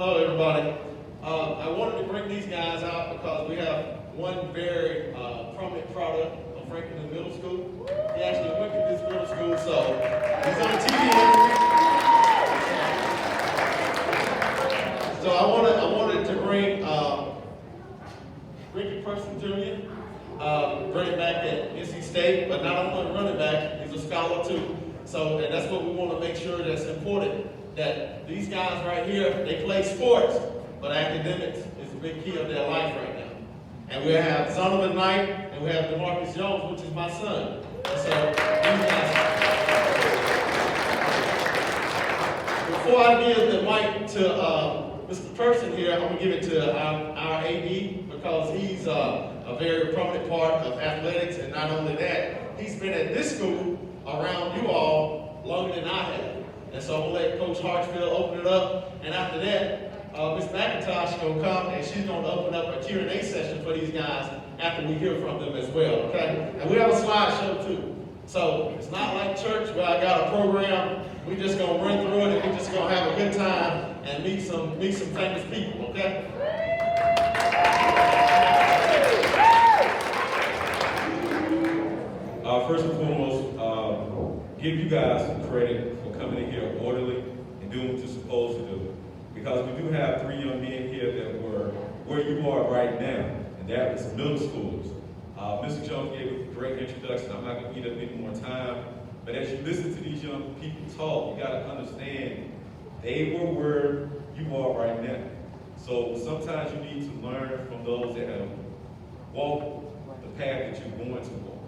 Hello, everybody. I wanted to bring these guys out because we have one very prominent product of Franklin Middle School. He actually went to this middle school, so he's on TV. So I wanted to bring Ricky Person Jr., running back at NC State, but not only running back, he's a scholar too. So and that's what we want to make sure that's important, that these guys right here, they play sports, but academics is a big key of their life right now. And we have Zonovan Knight, and we have Demarcus Jones, which is my son. And so these guys. Before I give the mic to Mr. Person here, I'm going to give it to our AD, because he's a very prominent part of athletics, and not only that, he's been at this school around you all longer than I have. And so I'm going to let Coach Hartsfield open it up, and after that, Ms. McIntosh is going to come, and she's going to open up a Q&A session for these guys after we hear from them as well, okay? And we have a slideshow too. So it's not like church where I got a program. We're just going to run through it, and we're just going to have a good time and meet some famous people, okay? First and foremost, give you guys some credit for coming in here orderly and doing what you're supposed to do. Because we do have 3 young men here that were where you are right now, and that is middle schoolers. Mr. Jones gave a great introduction. I'm not going to eat up any more time. But as you listen to these young people talk, you got to understand they were where you are right now. So sometimes you need to learn from those that have walked the path that you're going to walk.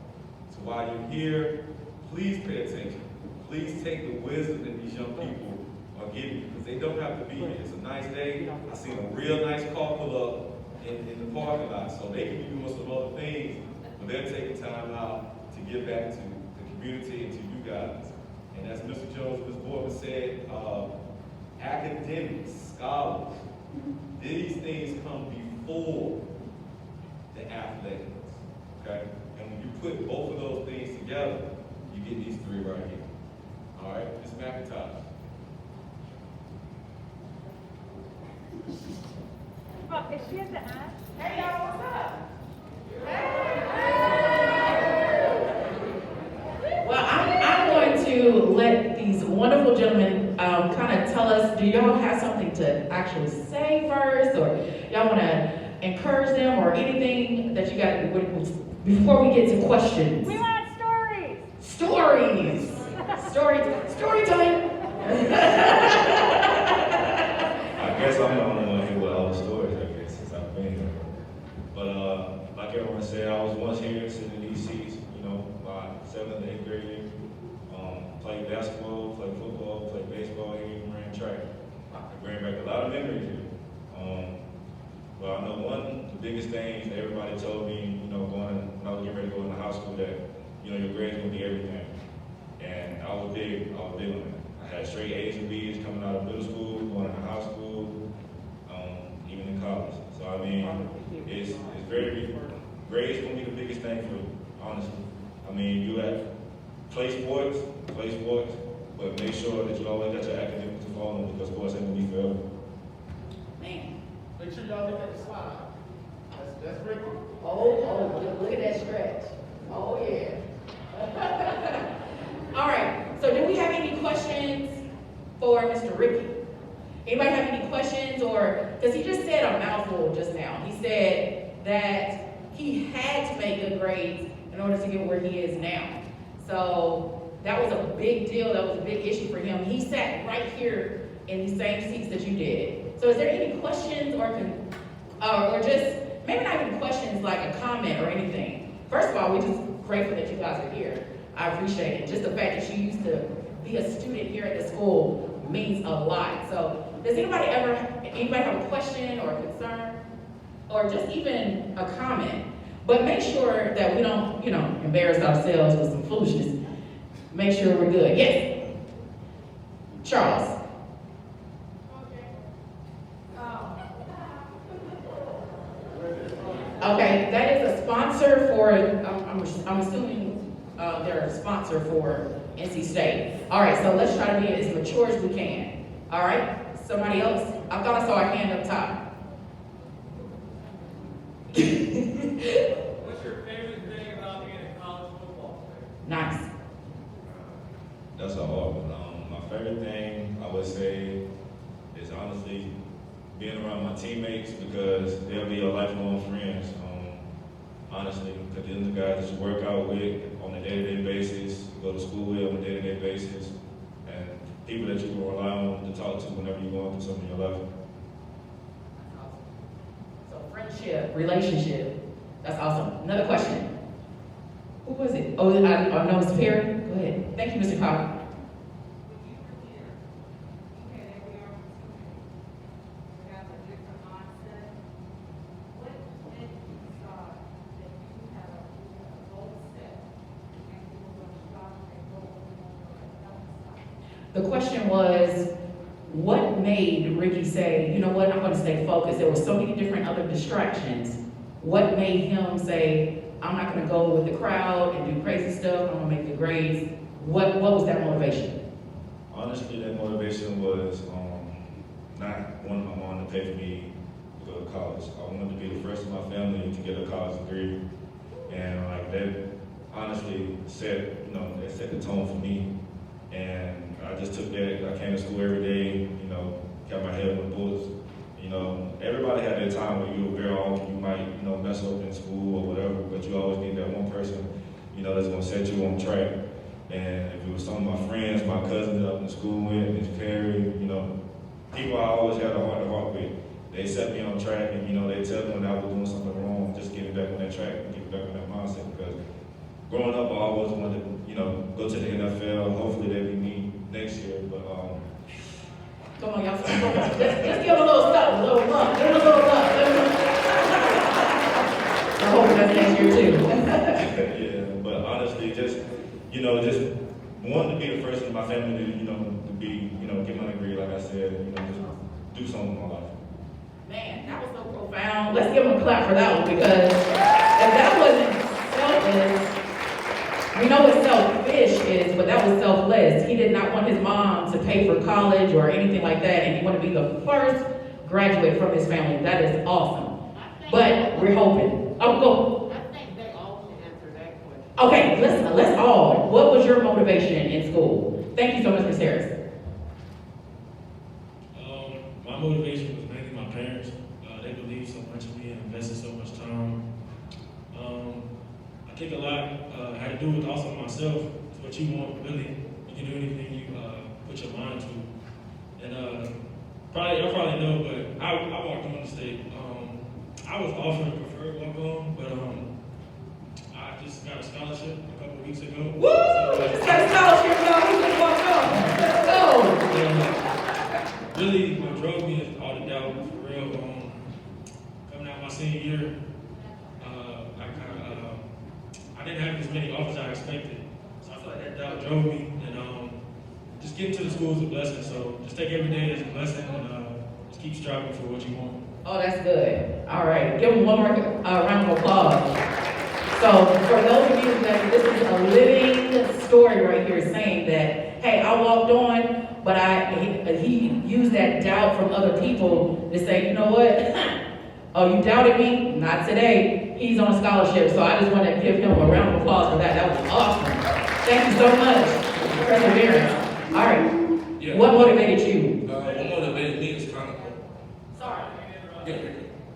So while you're here, please pay attention. Please take the wisdom that these young people are giving you, because they don't have to be here. It's a nice day. I seen a real nice car pull up in the parking lot, so they can be doing some other things, but they're taking time out to give back to the community and to you guys. And as Mr. Jones and Ms. Boardman said, academics, scholars, these things come before the athletics, okay? And when you put both of those things together, you get these 3 right here. All right, Ms. McIntosh. Oh, is she at the end? Hey, y'all, what's up? Well, I'm going to let these wonderful gentlemen kind of tell us, do y'all have something to actually say first, or y'all want to encourage them, or anything that you got before we get to questions? We want stories. Stories. Story time. I guess I'm the only one here with all the stories, I guess, since I've been here. But like everyone said, I was once here sitting in these seats, by 7th and 8th grade year. Played basketball, played football, played baseball here, ran track. It bring back a lot of memories here. But I know one of the biggest things that everybody told me, when I was getting ready to go into high school, that, your grades gonna be everything. And I was big on it. I had straight A's and B's coming out of middle school, going into high school, even in college. So I mean, it's very, grades gonna be the biggest thing for you, honestly. I mean, you have play sports, but make sure that you always got your academics to follow, because sports ain't gonna be forever. Man. Make sure y'all look at the slide. That's Ricky. Oh, look at that stretch. Oh, yeah. All right, so do we have any questions for Mr. Ricky? Anybody have any questions, or, because he just said a mouthful just now. He said that he had to make good grades in order to get where he is now. So that was a big deal, that was a big issue for him. He sat right here in the same seats that you did. So is there any questions or just, maybe not even questions, like a comment or anything? First of all, we're just grateful that you guys are here. I appreciate it. Just the fact that you used to be a student here at the school means a lot. So does anybody have a question or a concern, or just even a comment? But make sure that we don't, embarrass ourselves with some foolishness. Make sure we're good. Yes? Charles. Okay, that is a sponsor for, I'm assuming they're a sponsor for NC State. All right, so let's try to be as mature as we can. All right, somebody else? I thought I saw a hand up top. What's your favorite thing about being a college football player? Nice. That's a hard one. My favorite thing I would say is honestly being around my teammates because they'll be your lifelong friends. Honestly, because these are the guys that you work out with on a day-to-day basis, go to school with on a day-to-day basis, and people that you can rely on to talk to whenever you're going through something in your life. So friendship, relationship, that's awesome. Another question. Who was it? Oh, I know Mr. Perry. Go ahead. Thank you, Mr. Cobb. The question was, what made Ricky say, you know what, I'm going to stay focused? There were so many different other distractions. What made him say, I'm not going to go with the crowd and do crazy stuff, I'm going to make the grades? What was that motivation? Honestly, that motivation was not wanting my mom to pay for me to go to college. I wanted to be the first in my family to get a college degree. And like that honestly set the tone for me. And I just took that. I came to school every day, got my head in the books. Everybody had their time when you were very off, you might, mess up in school or whatever, but you always need that one person, that's gonna set you on track. And if it was some of my friends, my cousins that I went to school with, Miss Perry, people I always had a heart to heart with. They set me on track and, they tell me when I was doing something wrong, just getting back on that track and getting back on that mindset because growing up, I always wanted to, go to the NFL. Hopefully they'll be me next year. But Come on, y'all. Let's give him a little stuff, a little love. Give him a little love. I hope that's next year too. yeah. But honestly, just wanting to be the first in my family to, to be, get my degree, like I said, just do something in my life. Man, that was so profound. Let's give him a clap for that one because if that wasn't selfless. We know what selfish is, but that was selfless. He did not want his mom to pay for college or anything like that, and he wanted to be the first graduate from his family. That is awesome. But we're hoping. Oh, go. I think they all should answer that question. Okay, let's all. What was your motivation in school? Thank you so much, Ms. Harris. My motivation was mainly my parents. They believed so much in me and invested so much time. I think a lot had to do with also myself. It's what you want, really. You can do anything you put your mind to. And y'all probably know, but I walked on the stage. I was offered a preferred walk-on, but I just got a scholarship a couple of weeks ago. Woo! Just got a scholarship, y'all. He just walked on. Let's go. Really, what drove me is all the doubt, for real. Coming out my senior year, I didn't have as many offers I expected. So I feel like that doubt drove me. And just getting to the school is a blessing. So just take every day as a blessing and just keep striving for what you want. Oh, that's good. All right. Give him one more round of applause. So for those of you that this is a living story right here saying that, hey, I walked on, but he used that doubt from other people to say, you know what? Oh, you doubted me? Not today. He's on a scholarship, so I just want to give him a round of applause for that. That was awesome. Thank you so much for perseverance. All right. Yeah. What motivated you? What motivated me is kind of. Sorry. Yeah.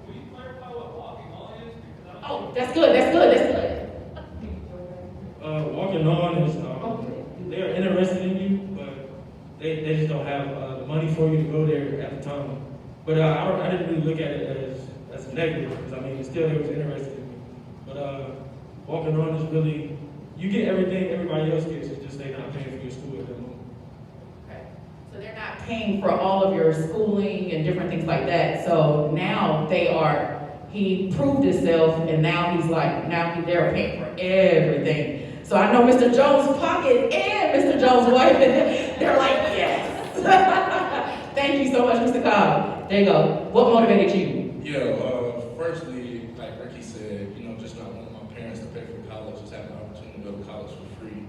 Will you clarify what walking on is? Because Oh, that's good. That's good. That's good. Walking on is, they're interested in you, but they just don't have the money for you to go there at the time. But I didn't really look at it as a negative, because it still was interested in me. But walking on is really, you get everything everybody else gets, it's just they're not paying for your school at that moment. Okay. So they're not paying for all of your schooling and different things like that. So now he proved himself, and now they're paying for everything. So I know Mr. Jones' pocket and Mr. Jones' wife, they're like, yes. Thank you so much, Mr. Cobb. There you go. What motivated you? Yeah, firstly, like Ricky said, just not wanting my parents to pay for college, just having the opportunity to go to college for free.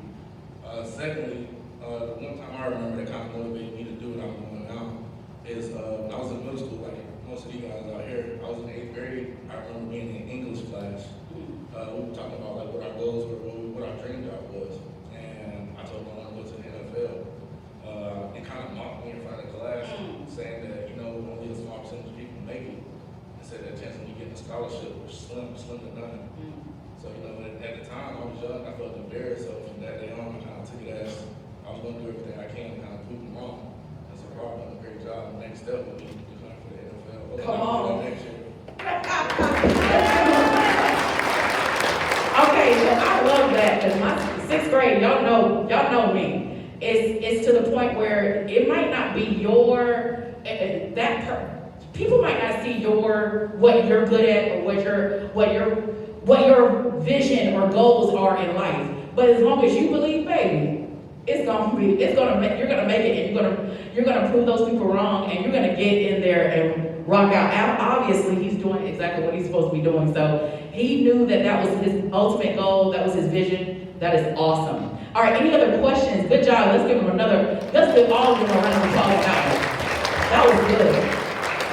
Secondly, one time I remember that kind of motivated me to do what I'm doing now is when I was in middle school, like most of you guys out here, I was in 8th grade. I remember being in English class. We were talking about like what our goals were, what our dream job was, and I told them I wanted to go to the NFL. It kind of mocked me in front of the class, saying that only a small percentage of people make it, and said that chance of me getting a scholarship was slim to none. So at the time I was young, I felt embarrassed. So from that day on, I kind of took it as I was going to do everything I can to kind of prove them wrong. And so Rob done a great job. The next step would be declaring for the NFL. Come on. Next year. Okay, so I love that because my 6th grade, y'all know me. It's to the point where it might not be people might not see what you're good at or what your vision or goals are in life. But as long as you believe, baby, you're gonna make it, and you're gonna prove those people wrong, and you're gonna get in there and rock out. Obviously, he's doing exactly what he's supposed to be doing. So he knew that was his ultimate goal. That was his vision. That is awesome. All right, any other questions? Good job. Let's give all of them a round of applause. That was good.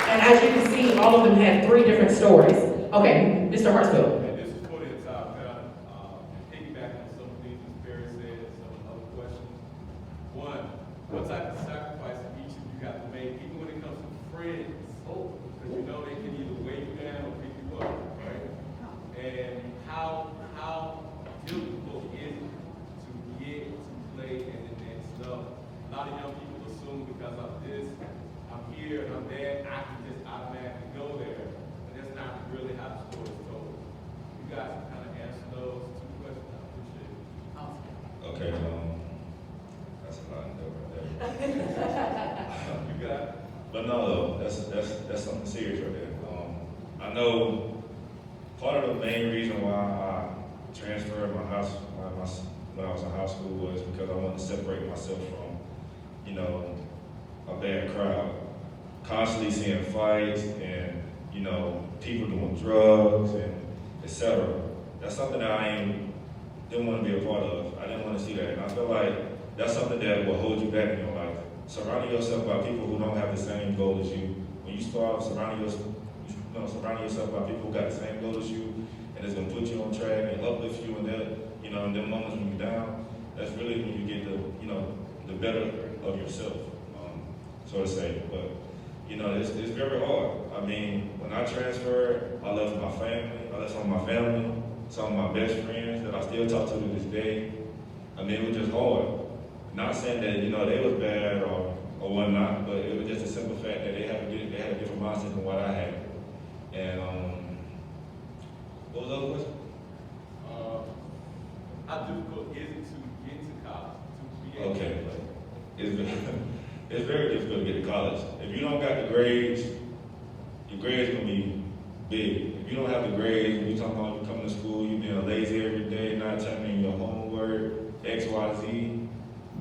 And as you can see, all of them had 3 different stories. Okay, Mr. Hartsfield. And this is for the entire panel. Piggyback on some of the things Ms. Perry said and some of the other questions. One, what type of sacrifice each of you got to make, even when it comes to friends? Because they can either weigh you down or pick you up, right? And how difficult is it to get to play at the next level? A lot of young people assume because of this, I'm here and I'm there, I can just automatically go there. But that's not really how the story is told. You guys can kind of answer those 2 questions. I appreciate it. Okay, that's a lot of dope right there. You got it. But no, though, that's something serious right there. I know part of the main reason why I transferred when I was in high school was because I wanted to separate myself from, a bad crowd. Constantly seeing fights and, people doing drugs and etc. That's something that I didn't want to be a part of. I didn't want to see that. And I feel like that's something that will hold you back in your life. Surrounding yourself by people who don't have the same goal as you. When you start surrounding yourself by people who got the same goal as you, and it's gonna put you on track and uplift you in that, in them moments when you're down, that's really when you get the better of yourself, so to say. But it's very hard. I mean, when I transferred, I left my family, I left some of my family, some of my best friends that I still talk to this day. I mean, it was just hard. Not saying that they was bad or whatnot, but it was just a simple fact that they had a different mindset than what I had. And what was the other question? How difficult is it to get to college? To be Okay, it's very difficult to get to college. If you don't got the grades, your grades gonna be big. If you don't have the grades, you talking about you coming to school, you being lazy every day, not turning in your homework, X, Y, Z.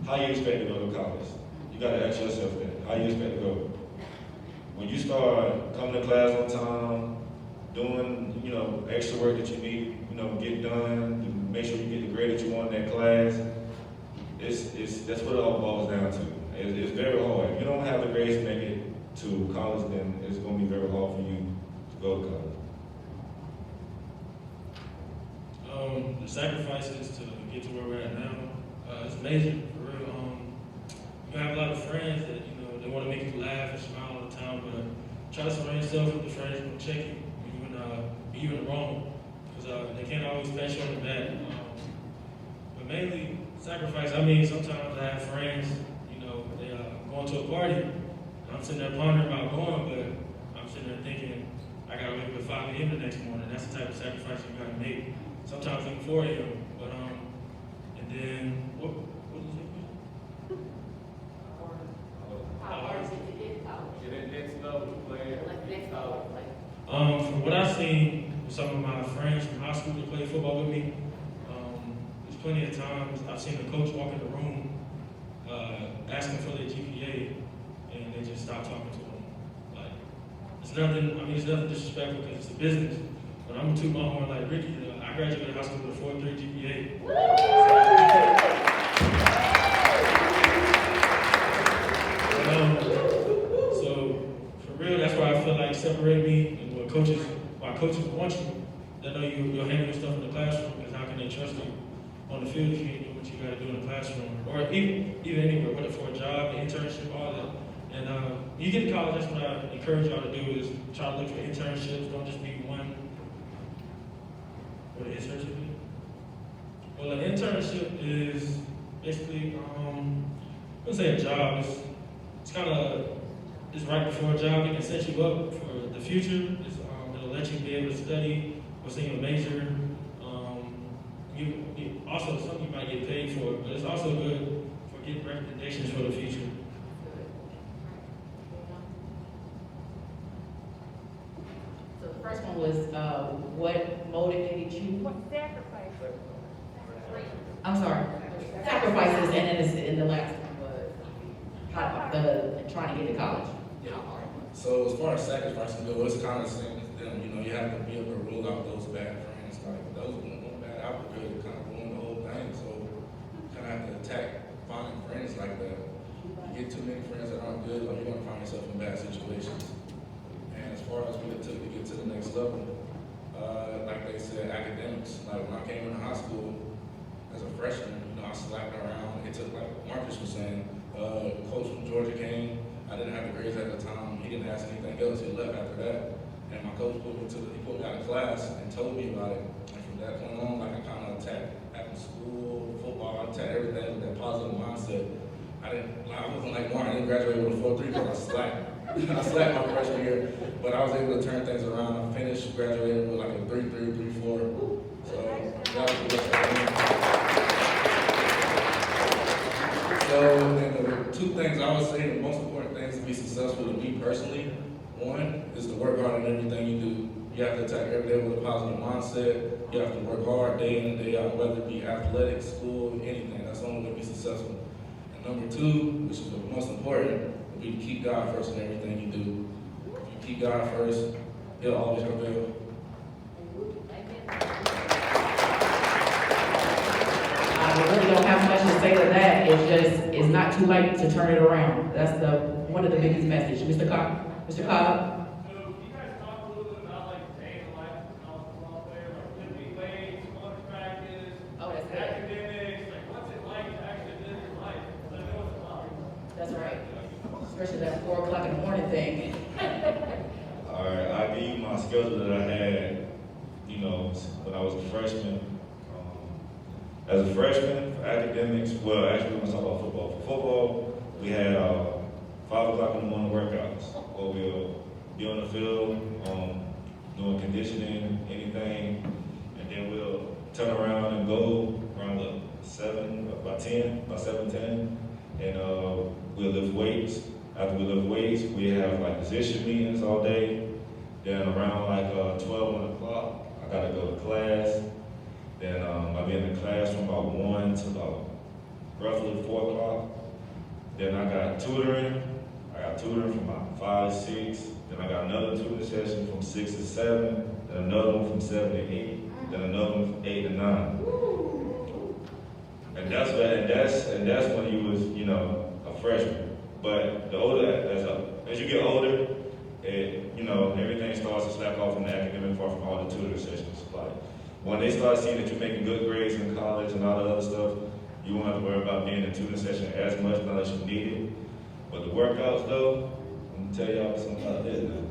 How you expect to go to college? You gotta ask yourself that. How you expect to go? When you start coming to class on time, doing, extra work that you need, get done, to make sure you get the grade that you want in that class, that's what it all boils down to. It's very hard. If you don't have the grades to make it to college, then it's gonna be very hard for you to go to college. The sacrifices to get to where we're at now, it's amazing, for real. You have a lot of friends that, they want to make you laugh and smile all the time, but try to surround yourself with the friends who will check you when you're in the wrong, because they can't always pat you on the back. But mainly, sacrifice, sometimes I have friends, they going to a party, and I'm sitting there pondering about going, but I'm sitting there thinking, I got to wake up at 5 a.m. the next morning. That's the type of sacrifice you got to make. Sometimes even 4 a.m. But and then what was it? How hard is it to get to college? Get that next level player. Like next level, From what I've seen with some of my friends from high school that played football with me, there's plenty of times I've seen a coach walk in the room asking for their GPA, and they just stop talking to them. Like, it's nothing disrespectful because it's a business. But I'm gonna toot my horn like Ricky. I graduated high school with a 4.3 GPA. So separate me and why coaches want you. They know you'll handle your stuff in the classroom, because how can they trust you on the field if you ain't doing what you gotta do in the classroom? Or even anywhere, whether for a job, an internship, all that. And you get to college, that's what I encourage y'all to do, is try to look for internships. Don't just be one. What an internship is? Well, an internship is basically, let's say a job. It's kind of, it's right before a job. It can set you up for the future. It'll let you be able to study what's in your major. Also, something you might get paid for, but it's also good for getting recommendations for the future. So the first one was, what motivated you? What sacrifice? I'm sorry, sacrifices, and then in the last one was trying to get to college. Yeah. So as far as sacrificing go, it's kind of the same as them. You know, you have to be able to rule out those bad friends. Like those one bad apple good, kind of ruin the whole thing. So you kind of have to attack finding friends like that. You get too many friends that aren't good, like you're gonna find yourself in bad situations. And as far as what it took to get to the next level, like they said, academics. Like when I came into high school as a freshman, you know, I slacked around. It took, like Marcus was saying, coach from Georgia came. I didn't have the grades at the time. He didn't ask anything else. He left after that. And my coach put me out of class and told me about it. And from that point on, like I kind of attacked after school, football, I attacked everything with that positive mindset. I wasn't like Martin. I didn't graduate with a 4.3 because I slacked. I slacked my freshman year, but I was able to turn things around. I finished graduating with like a 3.3, 3.4. So that was good for me. So, and the two things I would say, the most important things to be successful to me personally, one is to work hard in everything you do. You have to attack every day with a positive mindset. You have to work hard day in and day out, whether it be athletics, school, anything. That's the only way to be successful. And number two, which is the most important, would be to keep God first in everything you do. If you keep God first, He'll always prevail. I really don't have much to say to that. It's not too late to turn it around. That's one of the biggest messages. Mr. Cobb? Mr. Cobb? So, can you guys talk a little bit about like the day in the life of a college football player, like lifting weights, going to practice, Oh, that's good. academics, like what's it like to actually live your life? Because I know it's a lot. That's right. Especially that 4 o'clock in the morning thing. All right, I'll give you my schedule that I had, you know, when I was a freshman. As a freshman, for academics, well, actually, let's talk about football. For football, we had 5 o'clock in the morning workouts, where we'll be on the field, doing conditioning, anything, and then we'll turn around and go around about 7:10, and we'll lift weights. After we lift weights, we have like position meetings all day. Then around like 1 o'clock, I gotta go to class. Then I'll be in the class from about 1 to about roughly 4 o'clock. Then I got tutoring. I got tutoring from about 5 to 6. Then I got another tutoring session from 6 to 7. Then another one from 7 to 8. Then another one from 8 to 9. And that's when you was, you know, a freshman. But the older as you get older, you know, everything starts to slack off from the academic part from all the tutoring sessions. Like, when they start seeing that you're making good grades in college and all that other stuff, you won't have to worry about being in a tutoring session as much unless you need it. But the workouts though, I'm gonna tell y'all something about this now.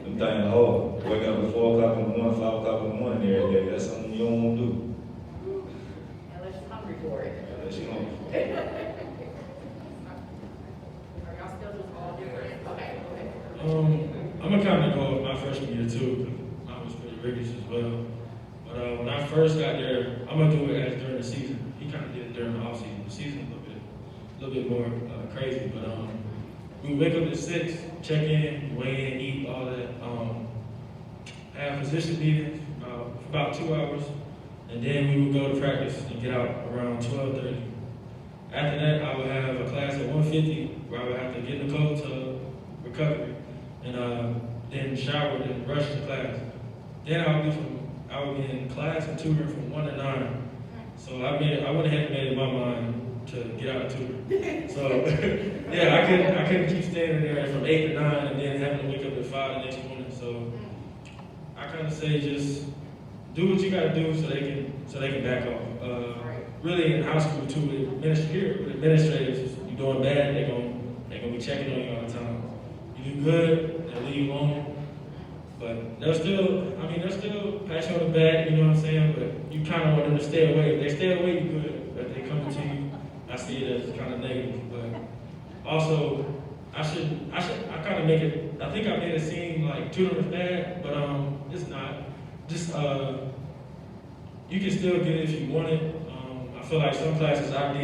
Them things hard. Waking up at 4 o'clock in the morning, 5 o'clock in the morning every day, that's something you don't want to do. Unless you're hungry for it. Unless you don't. Are y'all schedules all different? Okay. I'm gonna kind of go with my freshman year too. Mine was pretty rigorous as well. But when I first got there, I'm gonna do it as during the season. He kind of did it during the off season. The season a little bit more crazy. But we wake up at 6, check in, weigh in, eat, all that. Have position meetings for about 2 hours, and then we would go to practice and get out around 12:30. After that, I would have a class at 1:50 where I would have to get in the cold tub, recovery, and then shower and rush to class. Then I would be in class and tutoring from 1 to 9. So I went ahead and made in my mind, to get out of tutoring. So yeah, I couldn't keep standing there from 8 to 9 and then having to wake up at 5 the next morning. So I kind of say just do what you got to do so they can back off. Really in high school too, with administrators, you doing bad, they're gonna be checking on you all the time. You do good, they'll leave you alone. But they'll still pat you on the back, you know what I'm saying? But you kind of want them to stay away. If they stay away, you good. But if they come to you, I see it as kind of negative. But also, I kind of make it, I think I made it seem like tutoring is bad, but it's not. Just, you can still get it if you want it. I feel like some classes I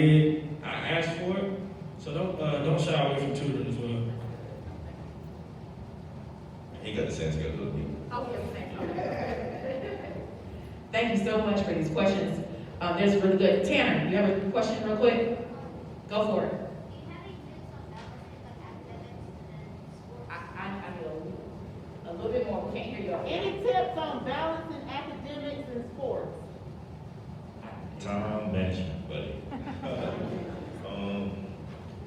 asked for it. So don't shy away from tutoring as well. He got the sense to get a little bit. Thank you so much for these questions. There's really good. Tanner, you have a question real quick? Go for it. I need a little bit more. We can't hear you. Any tips on balancing academics and sports? Time management, buddy.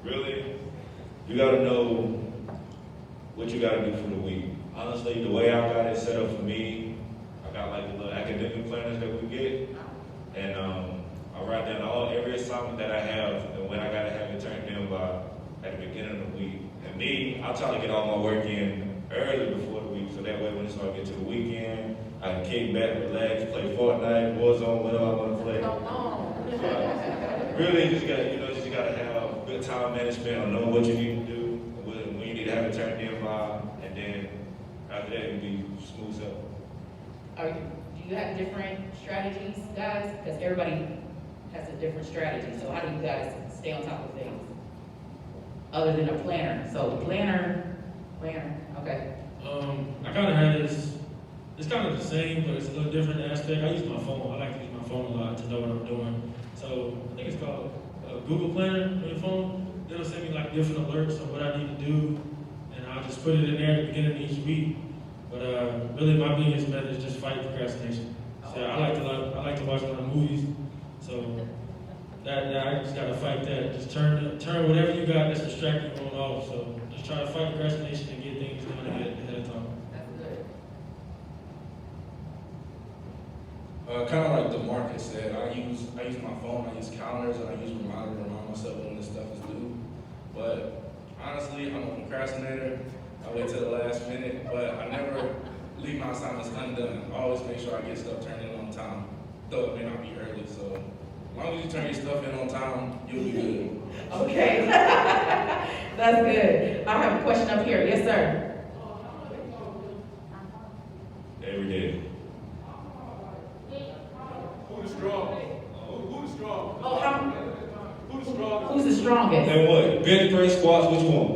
Really, you gotta know what you gotta do for the week. Honestly, the way I got it set up for me, I got like the little academic planners that we get, and I write down every assignment that I have and when I gotta have it turned in by at the beginning of the week. And me, I try to get all my work in early before the week, so that way when it starts to get to the weekend, I can kick back, relax, play Fortnite, Warzone, whatever I want to play. Really, you just gotta have good time management or know what you need to do, when you need to have it turned in by, and then after that, it'll be smooth up. Do you have different strategies, guys? Because everybody has a different strategy. So how do you guys stay on top of things? Other than a planner. So planner, okay. I kind of had this, it's kind of the same, but it's a little different aspect. I use my phone. I like to use my phone a lot to know what I'm doing. So I think it's called Google Planner on your phone. It'll send me like different alerts of what I need to do, and I'll just put it in there at the beginning of each week. But really, my biggest method is just fight procrastination. So I like to watch a lot of movies. So that I just gotta fight that. Just turn whatever you got that's distracting you off. So just try to fight procrastination and get things done ahead of time. That's good. Kind of like Demarcus said, I use my phone, I use calendars, and I use reminders to remind myself when this stuff is due. But honestly, I'm a procrastinator. I wait till the last minute, but I never leave my assignments undone. I always make sure I get stuff turned in on time, though it may not be early. So as long as you turn your stuff in on time, you'll be good. Okay. That's good. I have a question up here. Yes, sir. Every day. Who's the strongest? Who's the strongest? Oh, how? Who's the strongest? Who's the strongest? Then what? Bench press, squats, which one?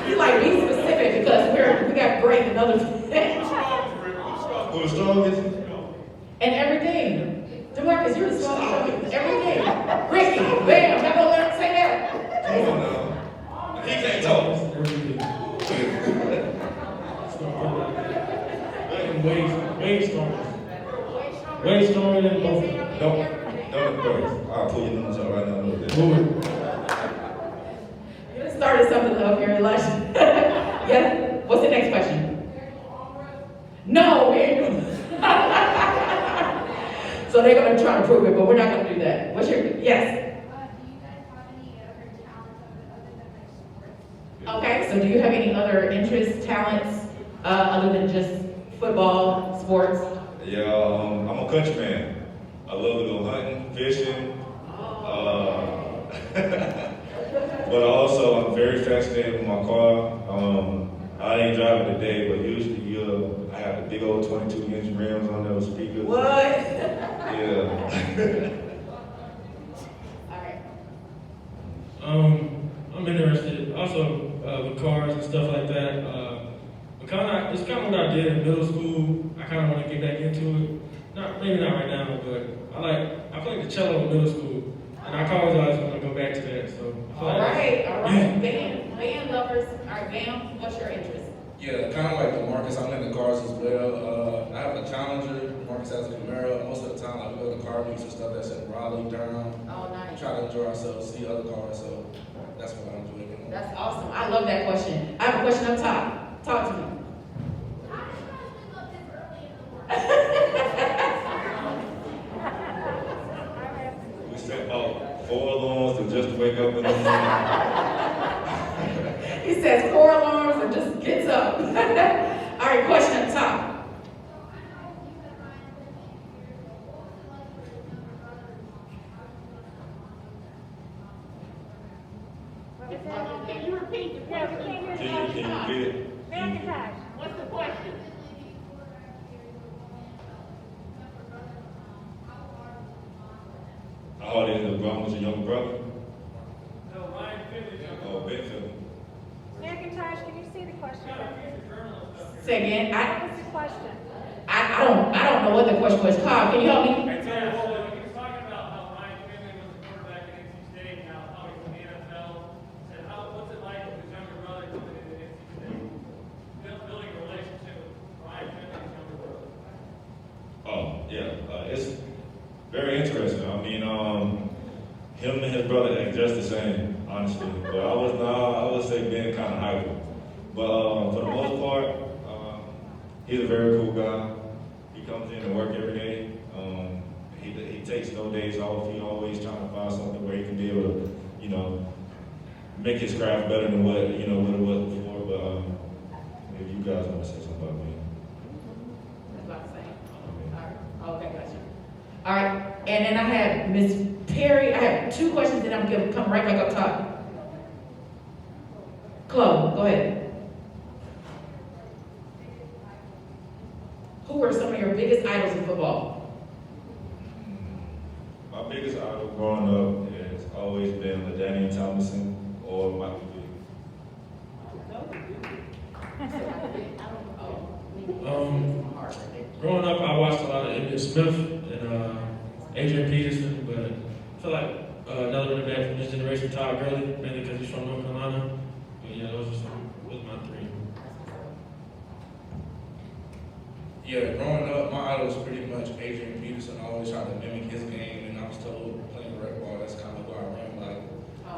You like be specific because we got great and other Who's the strongest, Rick? Who's the strongest? Who's the strongest? and everything. Demarcus, you're the strongest. Everything. Ricky, bam, y'all gonna let him say that? Come on now. He can't talk. Way stronger than both of them. Don't first. I'll pull your numbers out right now. Look at that. Move You started something up here, Elijah. Yes. What's the next question? No, man. So they're gonna try to prove it, but we're not gonna do that. What's your yes? Do you guys have any other talents other than like sports? Okay, so do you have any other interests, talents, other than just football, sports? Yeah, I'm a country man. I love to go hunting, fishing. But also, I'm very fascinated with my car. I ain't driving today, but usually I have the big old 22-inch rims on those speakers. What? Yeah. All right. I'm interested also with cars and stuff like that. But it's kind of what I did in middle school. I kind of want to get back into it. Maybe not right now, but I played the cello in middle school, and I always want to go back to that. So All right. Band lovers. All right, Bam, what's your interest? Yeah, kind of like Demarcus, I'm into cars as well. I have a Challenger, Demarcus has a Camaro. Most of the time, like, we go to car meets and stuff that's in Raleigh, Durham. Oh, nice. Try to enjoy ourselves, see other cars, so that's what I enjoy doing. That's awesome. I love that question. I have a question up top. Talk to me. We set about 4 alarms to just wake up in the morning. He says 4 alarms and just gets up. All right, question up top. Can you repeat the question? Can you repeat it? What's the question? How old is the brother? Was your younger brother? No, Ryan Finley's younger. Oh, Ben Philly. McIntosh, can you see the question? Got a future journalist up here. Say again. What was the question? I don't know what the question was. Cobb, can you help me? I tell you what, he was talking about how Ryan Finley was the quarterback at NC State, and how he's in the NFL. Said, what's it like with his younger brother coming into NC State? Building a relationship with Ryan Finley's younger brother. Oh, yeah. It's very interesting. I mean, him and his brother are just the same, honestly. But I would say Ben kind of hyper. But for the most part, he's a very cool guy. He comes in to work every day. He takes no days off. He always trying to find something where he can be able to, make his craft better than what it was before. But if you guys want to say something about me. That's what I'm saying. All right. Okay, gotcha. All right, and then I have Miss Perry. I have 2 questions, and I'm going to come right back up top. Chloe, go ahead. Who are some of your biggest idols in football? My biggest idol growing up has always been LaDainian Tomlinson or Michael Vick. Growing up, I watched a lot of Emmitt Smith and Adrian Peterson, but I feel like another running back from this generation, Todd Gurley, mainly because he's from North Carolina. But yeah, those my 3. Yeah, growing up, my idol was pretty much Adrian Peterson. I always tried to mimic his game, and I was told playing rec ball, that's kind of who I ran like.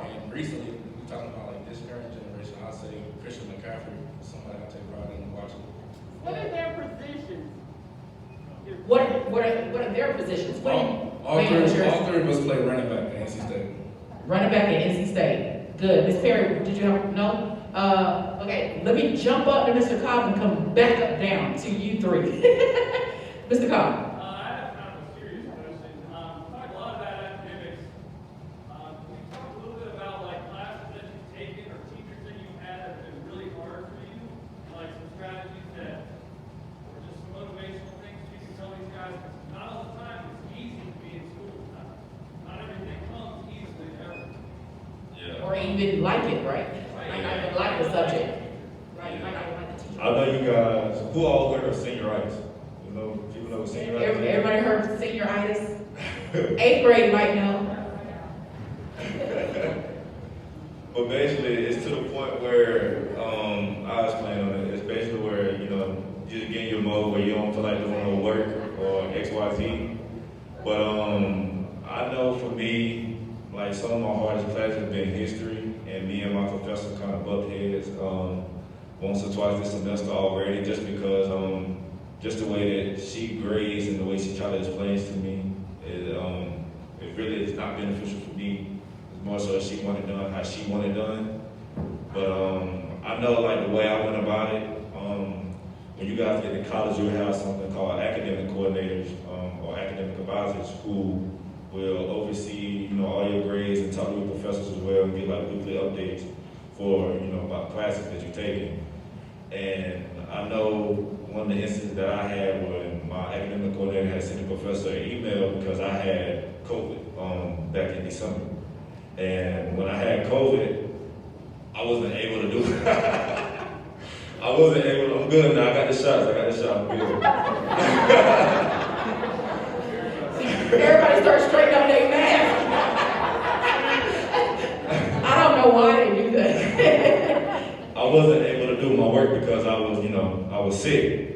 And recently, we talking about like this current generation, I'd say Christian McCaffrey is somebody I take pride in watching. What are their positions? What are their positions? All three of us play running back at NC State. Running back at NC State. Good. Miss Perry, did you have no? Okay, let me jump up to Mr. Cobb and come back up down to you 3. Mr. Cobb. I have kind of a serious question. We talked a lot about academics. Can you talk a little bit about like classes that you've taken or teachers that you've had that have been really hard for you? Like some strategies that, or just some motivational things you can tell these guys? Because not all the time it's easy to be in school. Not everything comes easily ever. Yeah. Or even like it, right? Might not even like the subject. Right, might not even like the teacher. I know you guys, who all heard of senioritis? People know what senioritis is? Everybody heard of senioritis? 8th grade might know. But basically, it's to the point where, I'll explain on it. It's basically where, you're getting in your mode where you don't feel like doing no work or X, Y, Z. But I know for me, like some of my hardest classes have been history, and me and my professor kind of butt heads once or twice this semester already, just because just the way that she grades and the way she tries to explain to me, it really is not beneficial for me. It's more so she wanted it done how she wanted it done. But I know like the way I went about it. When you guys get to college, you'll have something called academic coordinators or academic advisors who will oversee, all your grades and talk to your professors as well and get like weekly updates for, about classes that you're taking. And I know one of the instances that I had when my academic coordinator had sent the professor an email because I had COVID back in December. And when I had COVID, I wasn't able to do it. I'm good now, I got the shots, I'm good. Everybody starts straightening up their mask. I don't know why they do that. I wasn't able to do my work because I was sick.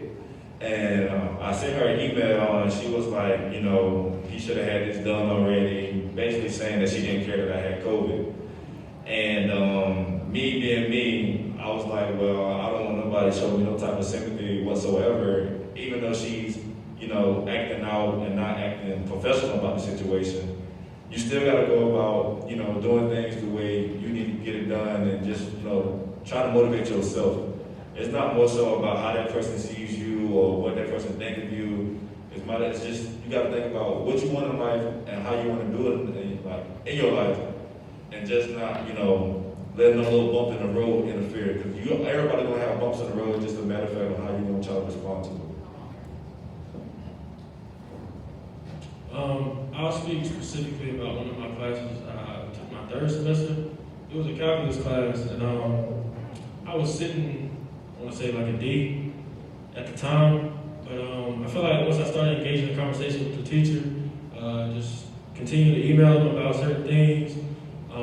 And I sent her an email email, and she was like, you know, he should have had this done already, basically saying that she didn't care that I had COVID. And me being me, I was like, well, I don't want nobody to show me no type of sympathy whatsoever, even though she's, you know, acting out and not acting professional about the situation. You still got to go about, you know, doing things the way you need to get it done, and just, you know, try to motivate yourself. It's not more so about how that person sees you or what that person thinks of you. It's just, you got to think about what you want in life and how you want to do it in your life, and just not, you know, letting a little bump in the road interfere. Because everybody gonna have bumps in the road. It's just a matter of fact of how you want y'all to respond to it. I'll speak specifically about one of my classes. I took my third semester. It was a calculus class, and I was sitting, I want to say like a D at the time, but I feel like once I started engaging in conversation with the teacher, just continue to email them about certain things, I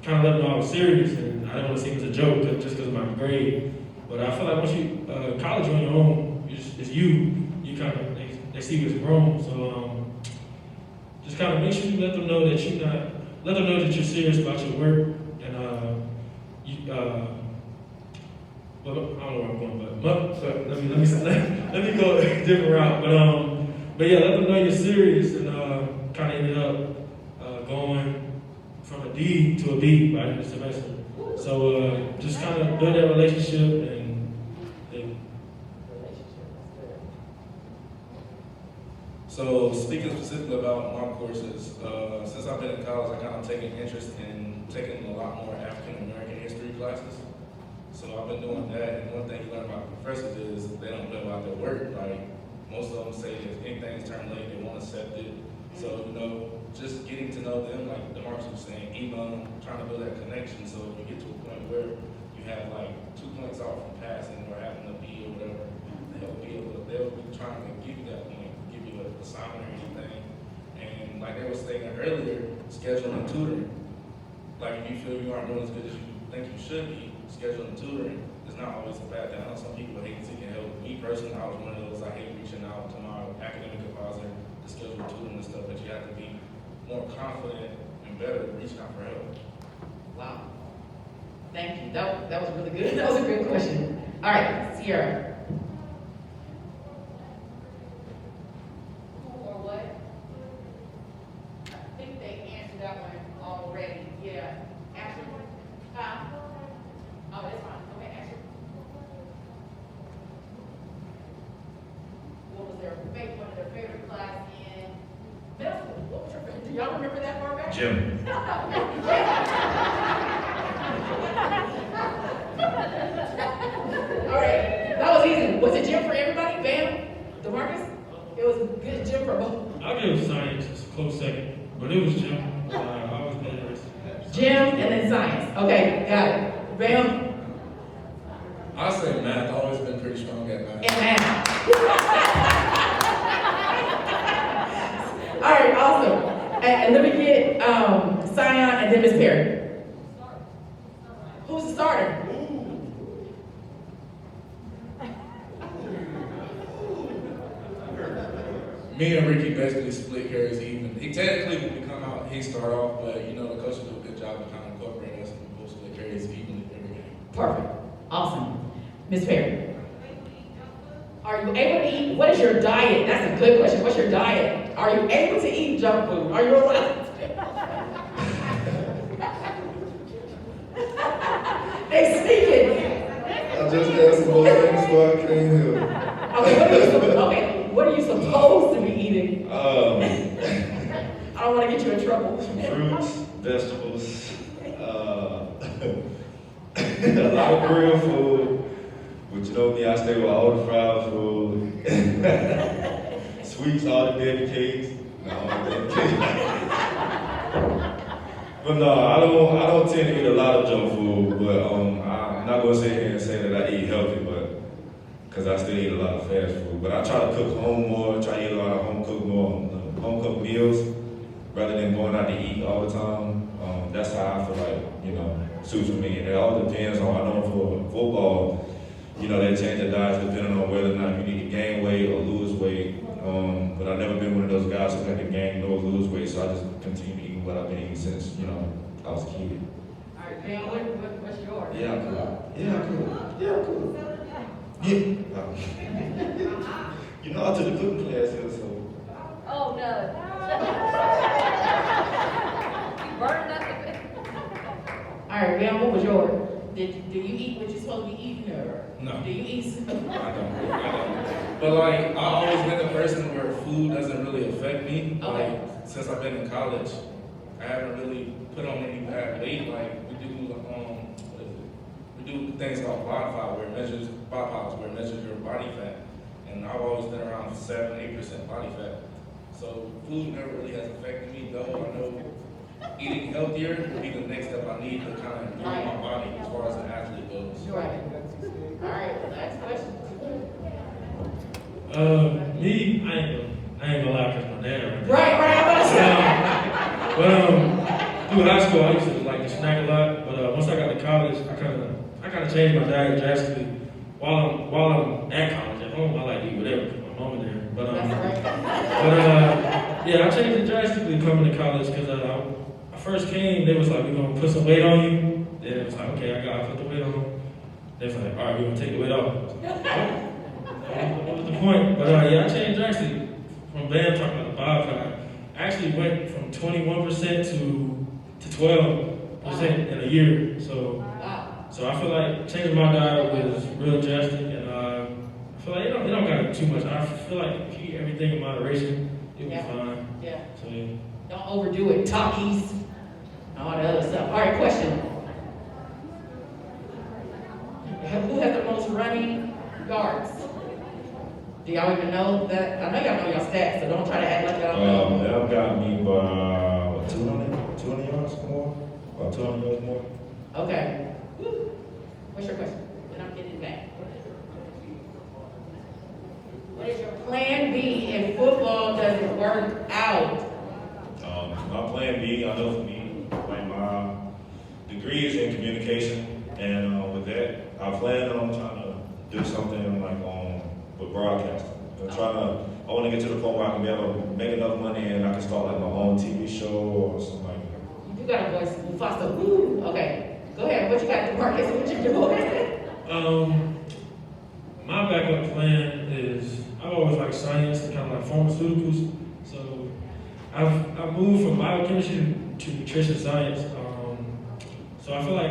kind of let them know I was serious, and I didn't want to seem as a joke just because of my grade. But I feel like once you college on your own, it's you kind of, they see you as grown. So just kind of make sure you let them know that you're serious about your work, and well, I don't know where I'm going, but let me go a different route. But yeah, let them know you're serious, and kind of ended up going from a D to a B by the end of the semester. So just kind of build that relationship and. So speaking specifically about my courses, since I've been in college, I kind of taken interest in taking a lot more African American history classes. So I've been doing that, and one thing you learn about professors is they don't know about their work. Like most of them say if anything's turned late, they won't accept it. So, you know, just getting to know them, like Demarcus was saying, emailing them, trying to build that connection. So if you get to a point where you have like 2 points off from passing or having a B or whatever, they'll be trying to give you that point, give you an assignment or anything. And like they were saying earlier, scheduling tutoring. Like if you feel you aren't doing as good as you think you should be, scheduling tutoring is not always a bad thing. I know some people hate seeking help. Me personally, I was one of those, I hate reaching out to my academic advisor to schedule tutoring and stuff, but you have to be more confident and better at reaching out for help. Wow. Thank you. That was really good. That was a good question. All right, Sierra. Who or what? I think they answered that one already. Yeah. Ashley? Huh? Oh, that's fine. Okay, Ashley. What was one of their favorite class in middle school? What was your favorite? Do y'all remember that far back? Gym. All right, that was easy. Was it gym for everybody? Bam? Demarcus? It was a good gym for both. I'll give science a close second, but it was gym. I was interested. Gym and then science. Okay, got it. Bam? I say math. I've always been pretty strong at math. And math. All right, awesome. And let me get Sion and then Ms. Perry. Who's the starter? Me and Ricky basically split carries even. He technically would come out, he start off, but you know the coaches do a good job of kind of incorporating us and we'll split carries evenly every game. Perfect. Awesome. Ms. Perry. Are you able to eat? What is your diet? That's a good question. What's your diet? Are you able to eat junk food? Are you allowed? They speaking. I just asked about things so I came here. Okay, what are you supposed to be eating? Some I don't want to get you in trouble. fruits, vegetables, a lot of grilled food. But you know me, I stay with all the fried food. Sweets, all the baby cakes. No, all the baby cakes. But no, I don't tend to eat a lot of junk food, but I'm not gonna sit here and say that I eat healthy, but because I still eat a lot of fast food. But I try to cook home more, try to eat a lot of home cooked meals, rather than going out to eat all the time. That's how I feel like, suits for me. And it all depends on, I know for football, they change their diets depending on whether or not you need to gain weight or lose weight, but I've never been one of those guys who had to gain or lose weight, so I just continue eating what I've been eating since, you know, I was a kid. All right, man, what's yours? Yeah, I'm cool. Yeah, I'm cool. Yeah, I'm cool. Yeah. You know, I took the cooking class here, so. Oh, no. Burn nothing. All right, man, what was yours? Do you eat what you're supposed to be eating, or No. do you eat? I don't. But like, I've always been the person where food doesn't really affect me. Okay. Like, since I've been in college, I haven't really put on any bad weight. Like, we do, what is it? We do things called body fat, where it measures your body fat. And I've always been around 7-8% body fat. So food never really has affected me, though I know eating healthier would be the next step I need to kind of improve my body as far as an athlete goes. Right. All right, last question. Me, I ain't gonna lie, cause my dad. Right, I'm about to say. Through high school, I used to like to snack a lot, but once I got to college, I kind of changed my diet drastically. While I'm at college, at home, I like to eat whatever, 'cause my mama there. But yeah, I changed it drastically coming to college, because I first came, they was like, we're gonna put some weight on you. Then it was like, okay, I gotta put the weight on. They was like, all right, we're gonna take the weight off. What was the point? But yeah, I changed drastically. From Bam talking about the biochar, I actually went from 21% to 12% in a year. So I feel like changing my diet was real drastic, and I feel like it don't got too much. I feel like if you eat everything in moderation, it'll be fine. Yeah. So yeah. Don't overdo it. Talkies, all that other stuff. All right, question. Who has the most running yards? Do y'all even know that? I know y'all know y'all stats, so don't try to act like y'all know. That got me by 200 yards more, about 200 yards more. Okay. What's your question? Then I'm getting it back. What is your plan B if football doesn't work out? My plan B, I know for me, like my degree is in communication, and with that, I plan on trying to do something like with broadcasting. I want to get to the point where I can be able to make enough money and I can start like my own TV show or something like that. You got a voice, Mufasa. Woo. Okay. Go ahead. What you got, Demarcus? What you doing? My backup plan is I've always liked science and kind of like pharmaceuticals. So I've moved from biochemistry to nutrition science. So I feel like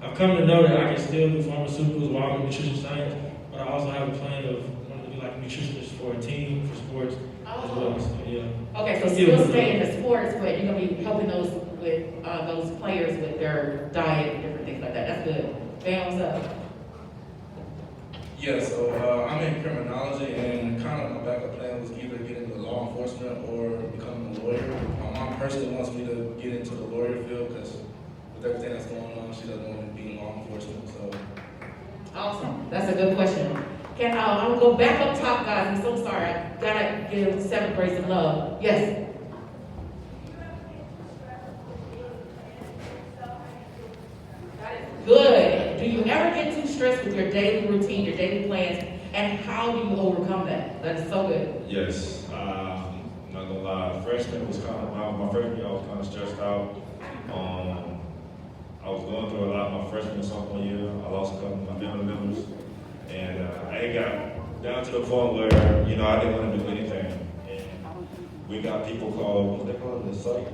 I've come to know that I can still do pharmaceuticals while I'm in nutrition science, but I also have a plan of wanting to be like a nutritionist for a team, for sports as well. So yeah. Okay, so still stay in the sports, but you're gonna be helping those players with their diet and different things like that. That's good. Bam, what's up? Yeah, so I'm in criminology, and kind of my backup plan was either get into law enforcement or becoming a lawyer. My mom personally wants me to get into the lawyer field because with everything that's going on, she doesn't want me to be in law enforcement. So Awesome. That's a good question. I'm gonna go back up top, guys. I'm so sorry. I gotta give 7th grade some love. Yes. Good. Do you ever get too stressed with your daily routine, your daily plans, and how do you overcome that? That is so good. Yes, I'm not gonna lie. Freshman was my freshman year I was kind of stressed out. I was going through a lot my freshman and sophomore year. I lost a couple of my family members, and it got down to the point where I didn't want to do anything. And we got people called, what they call it, the psych.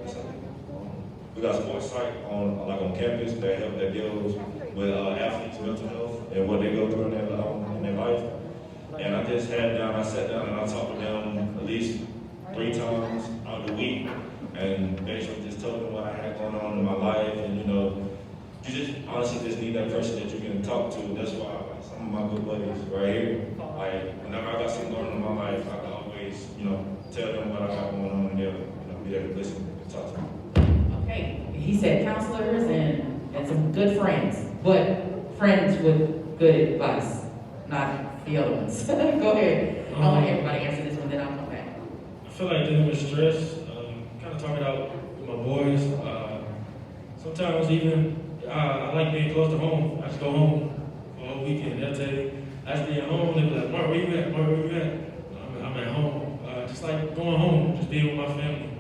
We got a sports psych on campus that deals with athletes' mental health and what they go through in their life. And I sat down and I talked to them at least 3 times out of the week, and basically just told them what I had going on in my life, and you just honestly just need that person that you can talk to. That's why some of my good buddies right here, like whenever I got something going on in my life, I can always tell them what I got going on, and they'll be there to listen and talk to me. Okay. He said counselors and some good friends, but friends with good advice, not the other ones. Go ahead. I want everybody to answer this one, then I'll come back. I feel like dealing with stress, kind of talking out with my boys. Sometimes even I like being close to home. I just go home for a whole weekend. They'll tell you, I stay at home, they be like, Mark, where you at? Mark, where you at? I'm at home. Just like going home, just being with my family.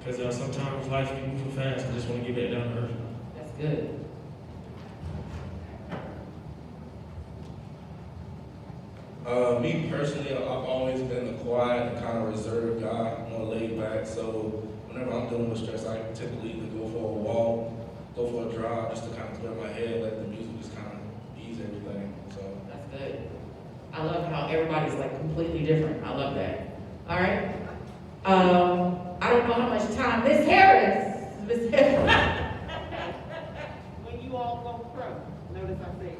Because sometimes life can move so fast, I just want to get back down to earth. That's good. Me personally, I've always been a quiet and kind of reserved guy, more laid back. So whenever I'm dealing with stress, I typically either go for a walk, go for a drive, just to kind of clear my head, let the music just kind of ease everything. So That's good. I love how everybody's like completely different. I love that. All right. I don't know how much time Miss Harris. Miss Harris. When you all go pro, notice I say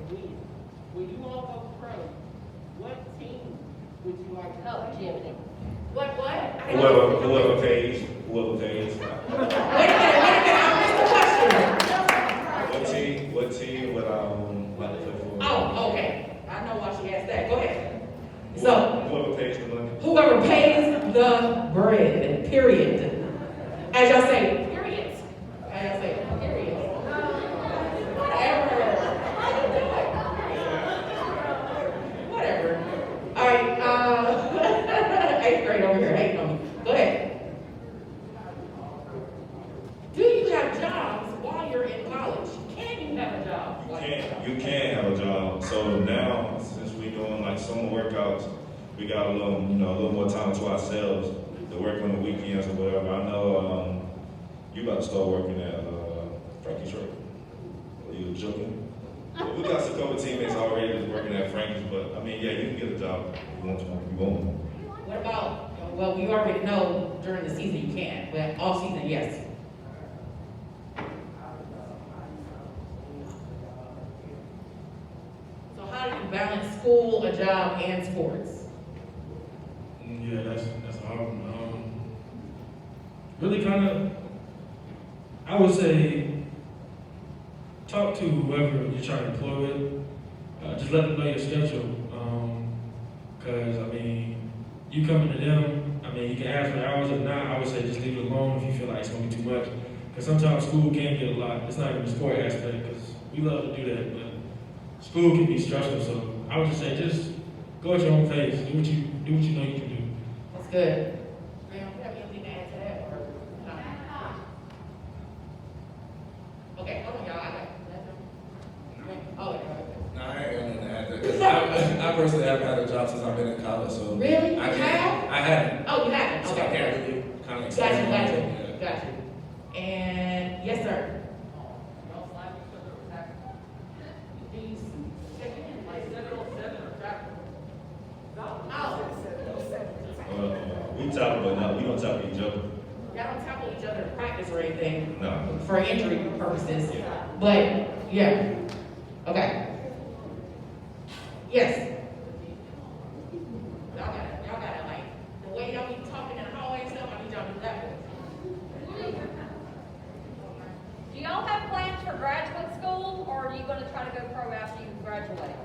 when you all go pro, what team would you like to Oh, play? Jiminy. What? I don't- Whoever pays. Wait a minute. I missed the question. What team would I like to play for? Oh, okay. I know why she asked that. Go ahead. So, Whoever pays the money. whoever pays the bread, period. As y'all say, period. As y'all say, period. Whatever. Whatever. All right, 8th grade over here hating on me. Go ahead. Do you have jobs while you're in college? Can you have a job? You can have a job. So now, since we're doing like summer workouts, we got a little more time to ourselves to work on the weekends or whatever. I know you about to start working at Frankie's, right? Are you joking? Well, we got some couple teammates already that's working at Frankie's, but I mean, yeah, you can get a job if you want to. If you want. What about, well, we already know during the season you can, but off season, yes. So how do you balance school, a job, and sports? Yeah, that's a hard one. Really kind of, I would say, talk to whoever you're trying to employ with. Just let them know your schedule. Because, I mean, you coming to them, I mean, you can ask for hours. If not, I would say just leave it alone if you feel like it's going to be too much. Because sometimes school can get a lot. It's not even the sport aspect, because we love to do that. But school can be stressful, so I would just say just go at your own pace. Do what you know you can do. That's good. Ma'am, do you have anything to add to that, or no? Okay, hold on, y'all, I got oh, okay. no, I ain't got nothing to add to that. 'Cause I personally haven't had a job since I've been in college, so Really? I You can't. have? I haven't. Oh, you haven't, So I okay. can't really kind of Got explain. you. And, yes, sir. Y'all slide each other with tackle. These, Like 7-on-7 or tackle. oh, We tackle, but no, we don't tackle each other. y'all don't tackle each other in practice or anything No. for injury purposes, but, yeah, okay. Yes. Y'all got it, like, the way y'all be talking in the hallway and stuff, I need y'all to do that. Do y'all have plans for graduate school, or are you gonna try to go pro after you graduate?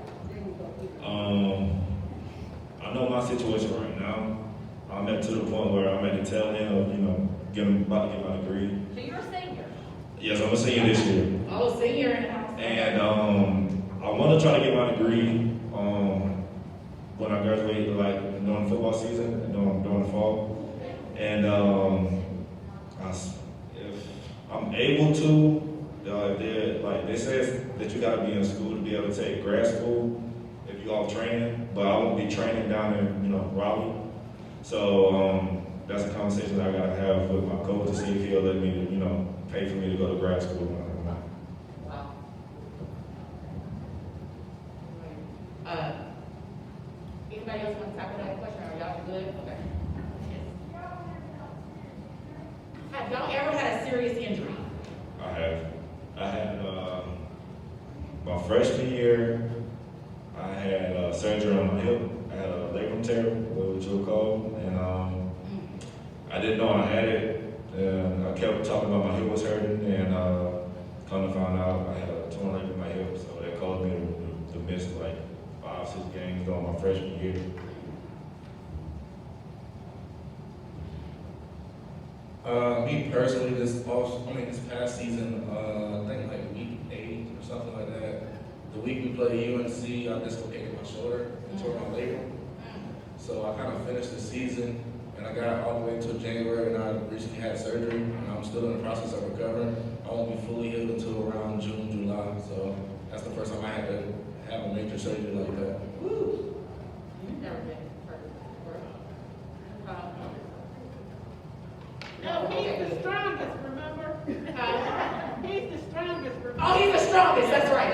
I know my situation right now. I'm at to the point where I'm at the tail end of, about to get my degree. So you're a senior. Yes, I'm a senior this year. Oh, senior in the house. And I want to try to get my degree when I graduate, like during football season, and during the fall. And if I'm able to, they say that you got to be in school to be able to take grad school if you off training, but I won't be training down in Raleigh. So that's a conversation I gotta have with my coach to see if he'll let me, pay for me to go to grad school. Wow. Anybody else want to tackle that question, or y'all good? Okay. Have y'all ever had a serious injury? I had my freshman year, I had surgery on my hip. I had a labrum tear, what you would call, and I didn't know I had it. And I kept talking about my hip was hurting, and come to find out I had a torn labrum in my hip, so that caused me to miss like 5-6 games during my freshman year. Me personally, this past season, I think like week 8 or something like that, the week we played UNC, I dislocated my shoulder and tore my labrum. So I kind of finished the season, and I got all the way until January, and I recently had surgery, and I'm still in the process of recovering. I won't be fully healed until around June, July. So that's the first time I had to have a major surgery like that. Woo. You've never been hurt before. No, he's the strongest, remember? He's the strongest, remember? Oh, he's the strongest. That's right. All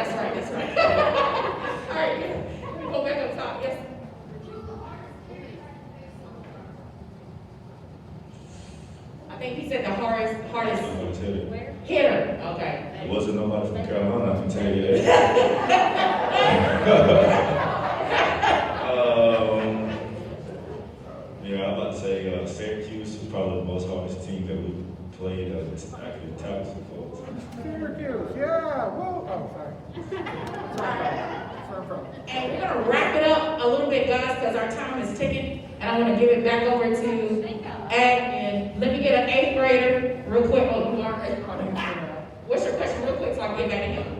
right, let me go back up top. Yes. I think he said the hardest I'm gonna tell you. hitter. Okay. It wasn't nobody from Carolina, I can tell you that. Yeah, I'm about to say Syracuse is probably the most hardest team that we played actually tackles before. Syracuse, yeah, whoa. Oh, sorry. And we're gonna wrap it up a little bit, guys, because our time is ticking, and I want to give it back over to admin. Let me get an 8th grader real quick. Oh, you are 8th grader. What's your question, real quick, so I can get back to him?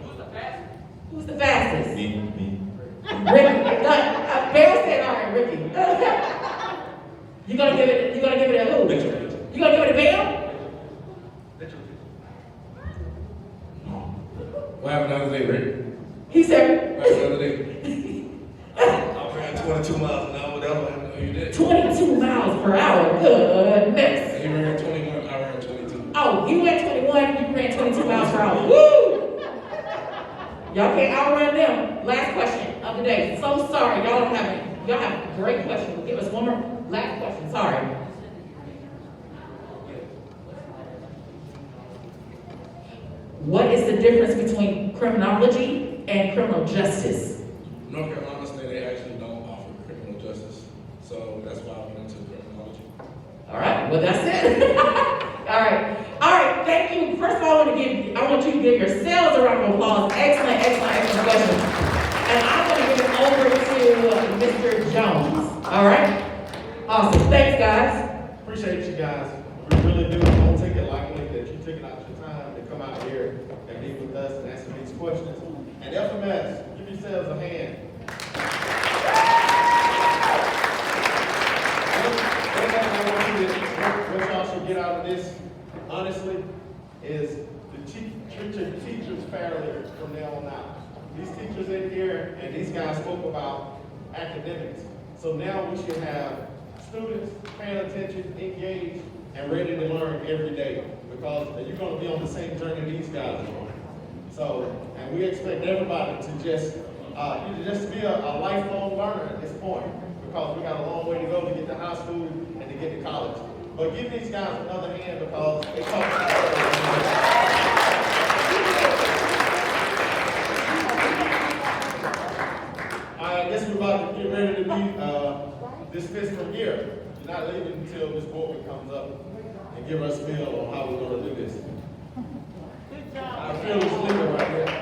Who's the fastest? Me. Ricky. Bear said, all right, Ricky. You gonna give it a who? You gonna give it a Bell? What happened the other day, Rick? He said. What happened the other day? I ran 22 miles an hour. That's what I know you did. 22 miles per hour. Goodness. You ran 21. I ran 22. Oh, you went 21. You ran 22 miles per hour. Woo! Y'all can't outrun them. Last question of the day. So sorry, y'all don't have any. Y'all have great questions. Give us one more last question. Sorry. What is the difference between criminology and criminal justice? North Carolina State, they actually don't offer criminal justice. So that's why I went into criminology. All right, well that's it. All right, thank you. First of all, I want you to give yourselves a round of applause. Excellent question. And I'm going to give it over to Mr. Jones. All right? Awesome. Thanks, guys. Appreciate you guys. We really do. Don't take it lightly that you took out your time to come out here and meet with us and answer these questions. And FMS, give yourselves a hand. What y'all should get out of this, honestly, is to treat your teachers fairly from now on out. These teachers in here and these guys spoke about academics. So now we should have students paying attention, engaged, and ready to learn every day, because you're going to be on the same journey these guys are on. So, and we expect everybody to just be a lifelong learner at this point, because we got a long way to go to get to high school and to get to college. But give these guys another hand, because they talk. I guess we're about to get ready to be this fiscal year. We're not leaving until Ms. Boardman comes up and give us a feel on how we're going to do this. Good job. I feel this leader right here.